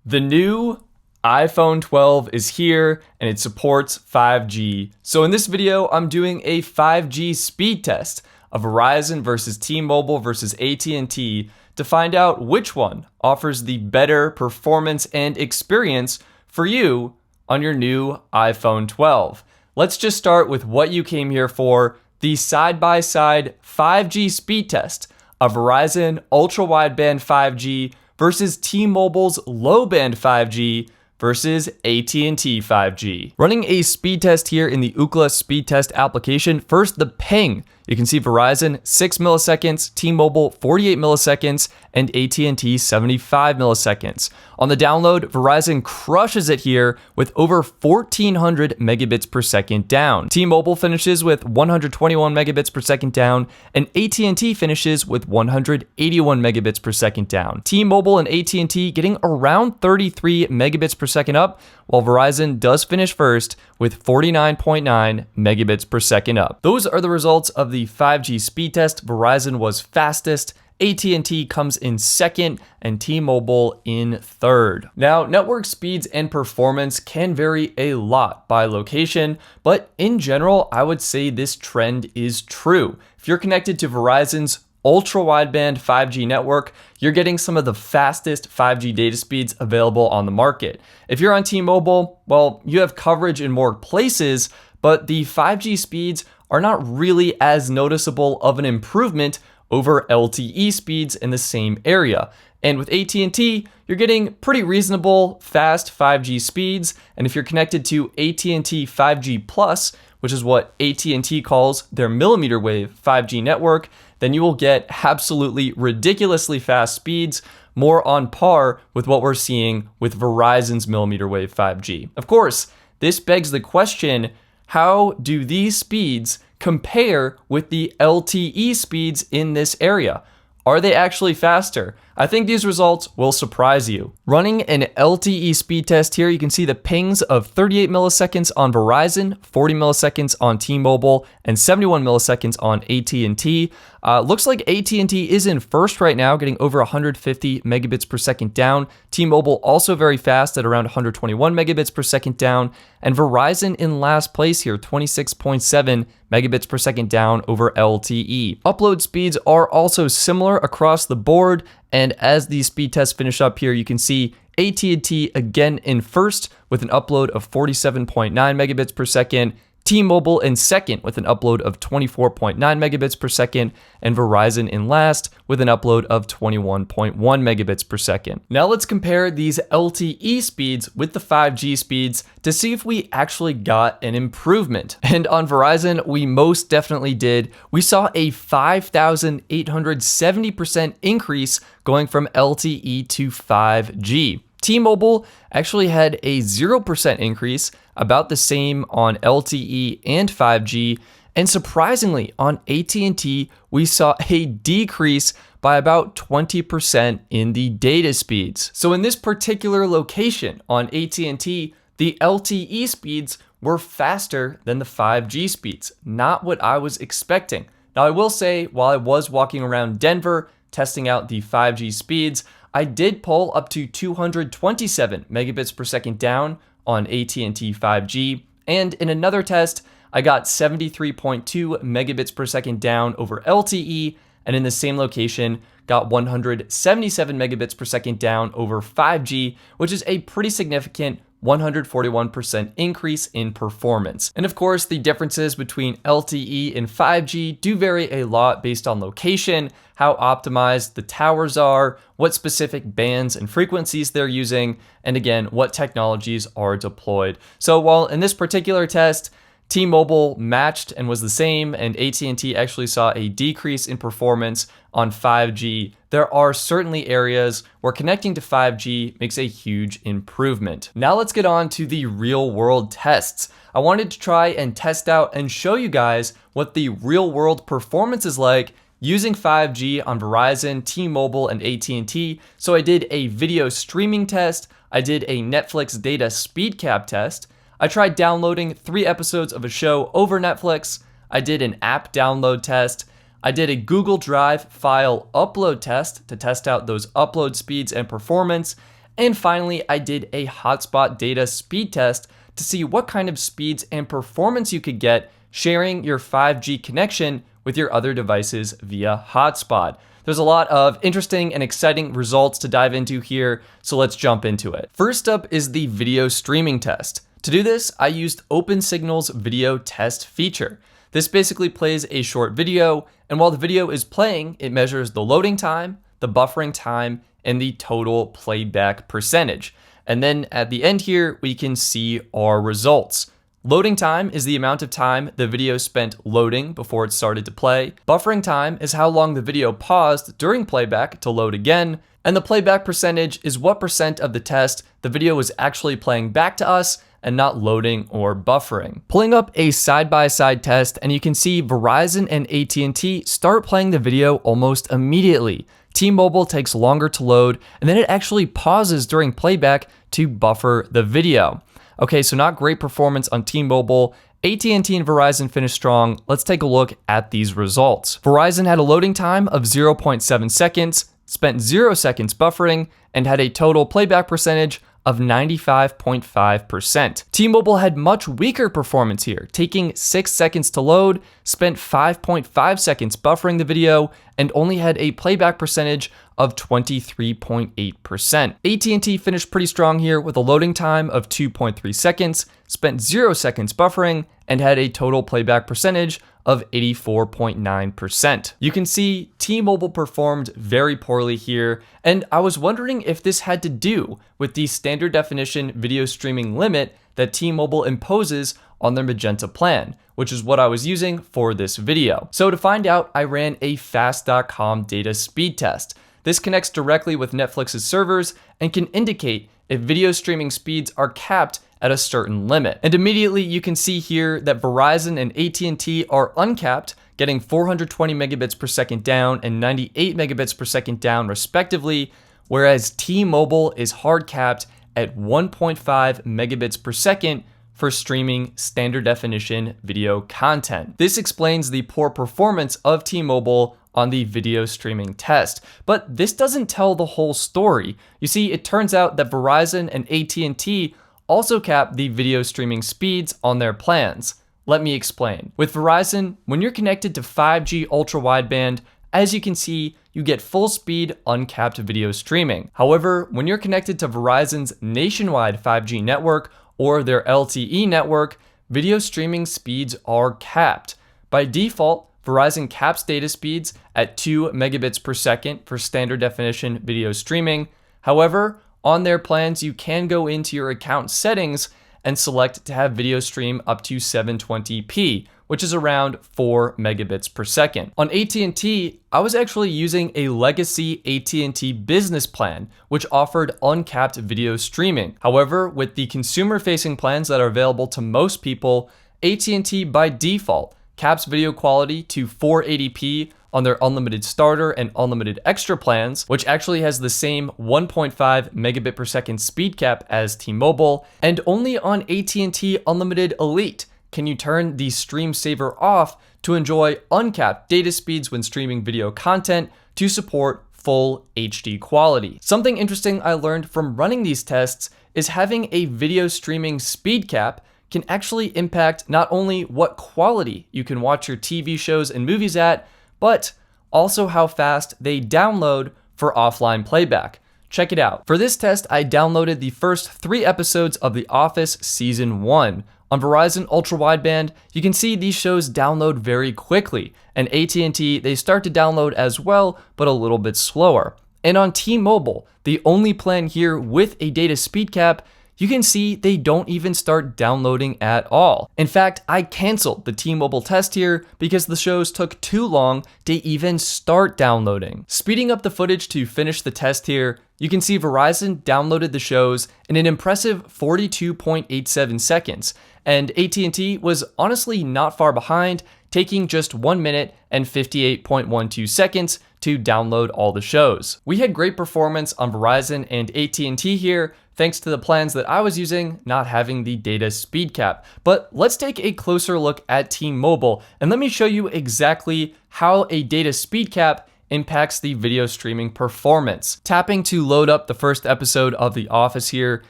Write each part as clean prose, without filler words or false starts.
The new iPhone 12 is here and it supports 5G. So in this video, I'm doing a 5G speed test of Verizon versus T-Mobile versus AT&T to find out which one offers the better performance and experience for you on your new iPhone 12. Let's just start with what you came here for, the side-by-side 5G speed test of Verizon ultra-wideband 5G versus T-Mobile's low-band 5G versus AT&T 5G. Running a speed test here in the LTE Speed Test application. First, the ping. You can see Verizon 6 milliseconds, T-Mobile 48 milliseconds, and AT&T 75 milliseconds. On the download, Verizon crushes it here with over 1400 megabits per second down. T-Mobile finishes with 121 megabits per second down, and AT&T finishes with 181 megabits per second down. T-Mobile and AT&T getting around 33 megabits per second up, while Verizon does finish first with 49.9 megabits per second up. Those are the results of the 5G speed test. Verizon was fastest, AT&T comes in second, and T-Mobile in third. Now, network speeds and performance can vary a lot by location, but in general, I would say this trend is true. If you're connected to Verizon's ultra-wideband 5G network, you're getting some of the fastest 5G data speeds available on the market. If you're on T-Mobile, well, you have coverage in more places, but the 5G speeds are not really as noticeable of an improvement over LTE speeds in the same area. And with AT&T, you're getting pretty reasonable fast 5G speeds, and if you're connected to AT&T 5G Plus, which is what AT&T calls their millimeter wave 5G network, then you will get absolutely ridiculously fast speeds, more on par with what we're seeing with Verizon's millimeter wave 5G. Of course, this begs the question, how do these speeds compare with the LTE speeds in this area? Are they actually faster? I think these results will surprise you. Running an LTE speed test here, you can see the pings of 38 milliseconds on Verizon, 40 milliseconds on T-Mobile, and 71 milliseconds on AT&T. Looks like AT&T is in first right now, getting over 150 megabits per second down. T-Mobile also very fast at around 121 megabits per second down. And Verizon in last place here, 26.7 megabits per second down over LTE. Upload speeds are also similar across the board. And as these speed tests finish up here, you can see AT&T again in first with an upload of 47.9 megabits per second, T-Mobile in second with an upload of 24.9 megabits per second, and Verizon in last with an upload of 21.1 megabits per second. Now let's compare these LTE speeds with the 5G speeds to see if we actually got an improvement. And on Verizon, we most definitely did. We saw a 5,870% increase going from LTE to 5G. T-Mobile actually had a 0% increase, about the same on LTE and 5G, and surprisingly on AT&T, we saw a decrease by about 20% in the data speeds. So in this particular location on AT&T, the LTE speeds were faster than the 5G speeds, not what I was expecting. Now I will say, while I was walking around Denver testing out the 5G speeds, I did pull up to 227 megabits per second down on AT&T 5G, and in another test, I got 73.2 megabits per second down over LTE, and in the same location, got 177 megabits per second down over 5G, which is a pretty significant 141% increase in performance. And of course, the differences between LTE and 5G do vary a lot based on location, how optimized the towers are, what specific bands and frequencies they're using, and again, what technologies are deployed. So while in this particular test, T-Mobile matched and was the same, and AT&T actually saw a decrease in performance on 5G, there are certainly areas where connecting to 5G makes a huge improvement. Now let's get on to the real world tests. I wanted to try and test out and show you guys what the real world performance is like using 5G on Verizon, T-Mobile, and AT&T. So I did a video streaming test, I did a Netflix data speed cap test, I tried downloading 3 episodes of a show over Netflix, I did an app download test, I did a Google Drive file upload test to test out those upload speeds and performance, And finally, I did a Hotspot data speed test to see what kind of speeds and performance you could get sharing your 5G connection with your other devices via Hotspot. There's a lot of interesting and exciting results to dive into here, so let's jump into it. First up is the video streaming test. To do this, I used OpenSignal's video test feature. This basically plays a short video, and while the video is playing, it measures the loading time, the buffering time, and the total playback percentage. And then at the end here, we can see our results. Loading time is the amount of time the video spent loading before it started to play. Buffering time is how long the video paused during playback to load again. And the playback percentage is what percent of the test the video was actually playing back to us and not loading or buffering. Pulling up a side-by-side test, and you can see Verizon and AT&T start playing the video almost immediately. T-Mobile takes longer to load, and then it actually pauses during playback to buffer the video. Okay, so not great performance on T-Mobile. AT&T and Verizon finished strong. Let's take a look at these results. Verizon had a loading time of 0.7 seconds, spent 0 seconds buffering, and had a total playback percentage of 95.5%. T-Mobile had much weaker performance here, taking 6 seconds to load, spent 5.5 seconds buffering the video, and only had a playback percentage of 23.8%. AT&T finished pretty strong here with a loading time of 2.3 seconds, spent 0 seconds buffering, and had a total playback percentage of 84.9%. You can see T-Mobile performed very poorly here, and I was wondering if this had to do with the standard definition video streaming limit that T-Mobile imposes on their Magenta plan, which is what I was using for this video. So to find out, I ran a fast.com data speed test. This connects directly with Netflix's servers and can indicate if video streaming speeds are capped at a certain limit. And immediately you can see here that Verizon and AT&T are uncapped, getting 420 megabits per second down and 98 megabits per second down respectively, whereas T-Mobile is hard capped at 1.5 megabits per second for streaming standard definition video content. This explains the poor performance of T-Mobile on the video streaming test. But this doesn't tell the whole story. You see, it turns out that Verizon and AT&T also cap the video streaming speeds on their plans. Let me explain. With Verizon, when you're connected to 5G ultra wideband, as you can see, you get full speed uncapped video streaming. However, when you're connected to Verizon's nationwide 5G network or their LTE network, video streaming speeds are capped. By default, Verizon caps data speeds at 2 megabits per second for standard definition video streaming. However, on their plans, you can go into your account settings and select to have video stream up to 720p, which is around 4 megabits per second. On AT&T, I was actually using a legacy AT&T business plan, which offered uncapped video streaming. However, with the consumer-facing plans that are available to most people, AT&T by default caps video quality to 480p on their unlimited starter and unlimited extra plans, which actually has the same 1.5 megabit per second speed cap as T-Mobile, and only on AT&T Unlimited Elite can you turn the stream saver off to enjoy uncapped data speeds when streaming video content to support full HD quality. Something interesting I learned from running these tests is having a video streaming speed cap can actually impact not only what quality you can watch your TV shows and movies at, but also how fast they download for offline playback. Check it out. For this test, I downloaded the first 3 episodes of The Office Season 1. On Verizon Ultra Wideband, you can see these shows download very quickly, and AT&T, they start to download as well, but a little bit slower. And on T-Mobile, the only plan here with a data speed cap, you can see they don't even start downloading at all. In fact, I canceled the T-Mobile test here because the shows took too long to even start downloading. Speeding up the footage to finish the test here, you can see Verizon downloaded the shows in an impressive 42.87 seconds, and AT&T was honestly not far behind, taking just 1 minute and 58.12 seconds to download all the shows. We had great performance on Verizon and AT&T here, thanks to the plans that I was using not having the data speed cap. But let's take a closer look at T-Mobile, and let me show you exactly how a data speed cap impacts the video streaming performance. Tapping to load up the first episode of The Office here,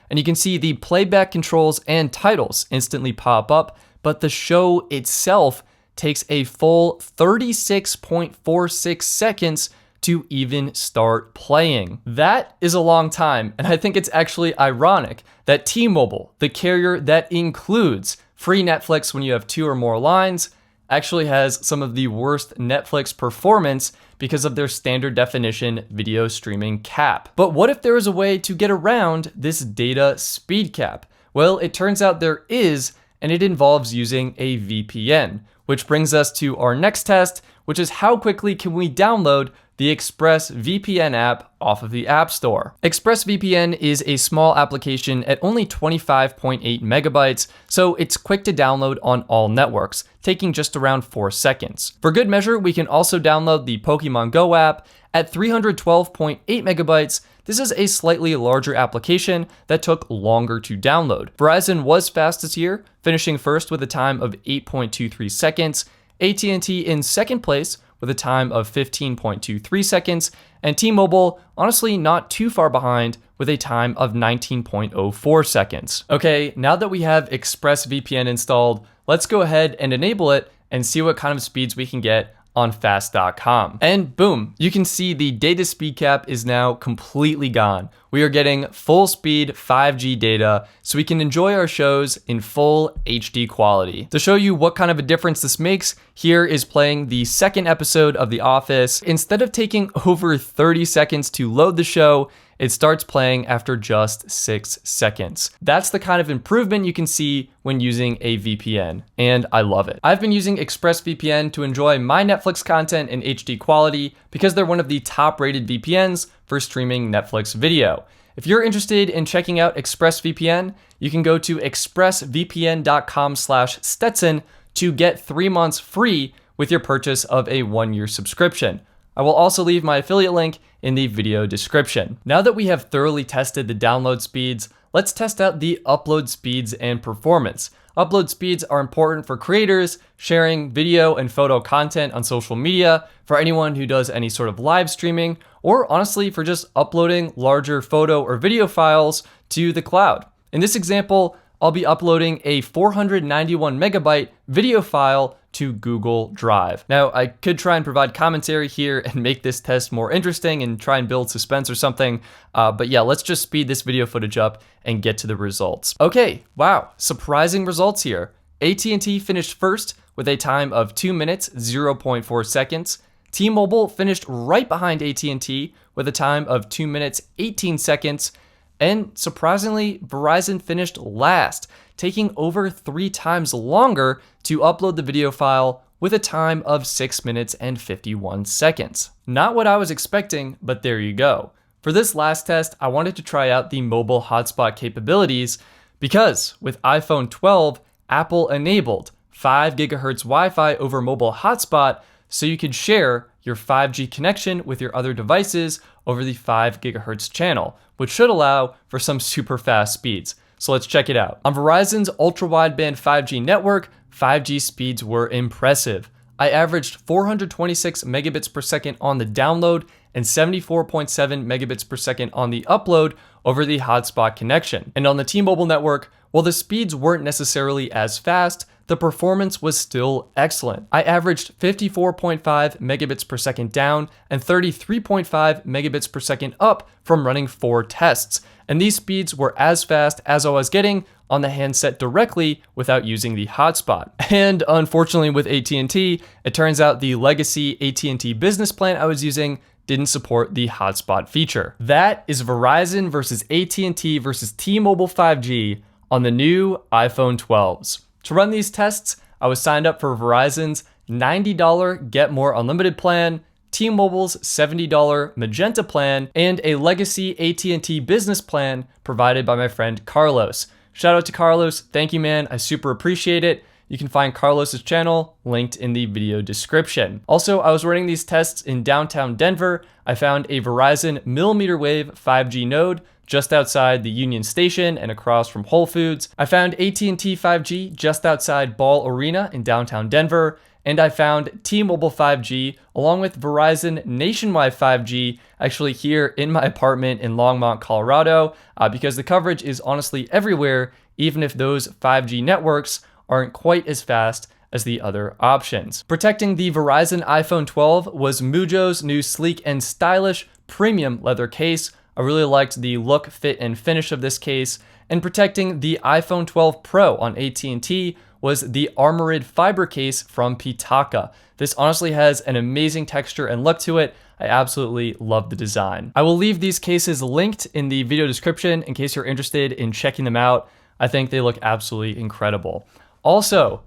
and you can see the playback controls and titles instantly pop up, but the show itself takes a full 36.46 seconds to even start playing. That is a long time, and I think it's actually ironic that T-Mobile, the carrier that includes free Netflix when you have 2 or more lines, actually has some of the worst Netflix performance because of their standard definition video streaming cap. But what if there is a way to get around this data speed cap? Well, it turns out there is, and it involves using a VPN, which brings us to our next test, which is how quickly can we download the ExpressVPN app off of the App Store. ExpressVPN is a small application at only 25.8 megabytes, so it's quick to download on all networks, taking just around 4 seconds. For good measure, we can also download the Pokemon Go app at 312.8 megabytes. This is a slightly larger application that took longer to download. Verizon was fastest here, finishing first with a time of 8.23 seconds, AT&T in second place with a time of 15.23 seconds, and T-Mobile, honestly not too far behind, with a time of 19.04 seconds. Okay, now that we have ExpressVPN installed, let's go ahead and enable it and see what kind of speeds we can get on fast.com. And boom, you can see the data speed cap is now completely gone. We are getting full speed 5G data, so we can enjoy our shows in full HD quality. To show you what kind of a difference this makes, here is playing the second episode of The Office. Instead of taking over 30 seconds to load the show, it starts playing after just 6 seconds. That's the kind of improvement you can see when using a VPN, and I love it. I've been using ExpressVPN to enjoy my Netflix content in HD quality because they're one of the top-rated VPNs for streaming Netflix video. If you're interested in checking out ExpressVPN, you can go to expressvpn.com/Stetson to get 3 months free with your purchase of a 1-year subscription. I will also leave my affiliate link in the video description. Now that we have thoroughly tested the download speeds, let's test out the upload speeds and performance. Upload speeds are important for creators sharing video and photo content on social media, for anyone who does any sort of live streaming, or honestly for just uploading larger photo or video files to the cloud. In this example, I'll be uploading a 491 megabyte video file to Google Drive. Now, I could try and provide commentary here and make this test more interesting and try and build suspense or something, but yeah, let's just speed this video footage up and get to the results. Okay, wow, surprising results here. AT&T finished first with a time of 2 minutes, 0.4 seconds. T-Mobile finished right behind AT&T with a time of 2 minutes, 18 seconds. And surprisingly, Verizon finished last, taking over 3 times longer to upload the video file with a time of 6 minutes and 51 seconds. Not what I was expecting, but there you go. For this last test, I wanted to try out the mobile hotspot capabilities because with iPhone 12, Apple enabled 5 gigahertz Wi-Fi over mobile hotspot so you could share your 5G connection with your other devices over the 5 gigahertz channel, which should allow for some super fast speeds. So let's check it out. On Verizon's ultra-wideband 5G network, 5G speeds were impressive. I averaged 426 megabits per second on the download and 74.7 megabits per second on the upload over the hotspot connection. And on the T-Mobile network, while the speeds weren't necessarily as fast, the performance was still excellent. I averaged 54.5 megabits per second down and 33.5 megabits per second up from running 4 tests. And these speeds were as fast as I was getting on the handset directly without using the hotspot. And unfortunately with AT&T, it turns out the legacy AT&T business plan I was using didn't support the hotspot feature. That is Verizon versus AT&T versus T-Mobile 5G on the new iPhone 12s. To run these tests, I was signed up for Verizon's $90 Get More Unlimited plan, T-Mobile's $70 Magenta plan, and a legacy AT&T business plan provided by my friend Carlos. Shout out to Carlos. Thank you, man. I super appreciate it. You can find Carlos's channel linked in the video description. Also, I was running these tests in downtown Denver. I found a Verizon millimeter wave 5G node just outside the Union Station and across from Whole Foods. I found AT&T 5G just outside Ball Arena in downtown Denver. And I found T-Mobile 5G along with Verizon nationwide 5G actually here in my apartment in Longmont, Colorado, because the coverage is honestly everywhere, even if those 5G networks aren't quite as fast as the other options. Protecting the Verizon iPhone 12 was Mujo's new sleek and stylish premium leather case. I really liked the look, fit, and finish of this case. And protecting the iPhone 12 Pro on AT&T was the Armored fiber case from Pitaka. This honestly has an amazing texture and look to it. I absolutely love the design. I will leave these cases linked in the video description in case you're interested in checking them out. I think they look absolutely incredible. Also,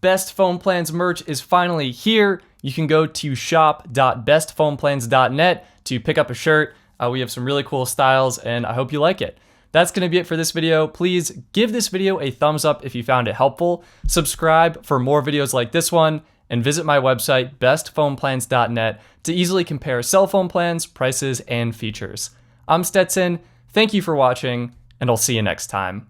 Best Phone Plans merch is finally here. You can go to shop.bestphoneplans.net to pick up a shirt. We have some really cool styles and I hope you like it. That's going to be it for this video. Please give this video a thumbs up if you found it helpful. Subscribe for more videos like this one and visit my website bestphoneplans.net to easily compare cell phone plans, prices, and features. I'm Stetson. Thank you for watching and I'll see you next time.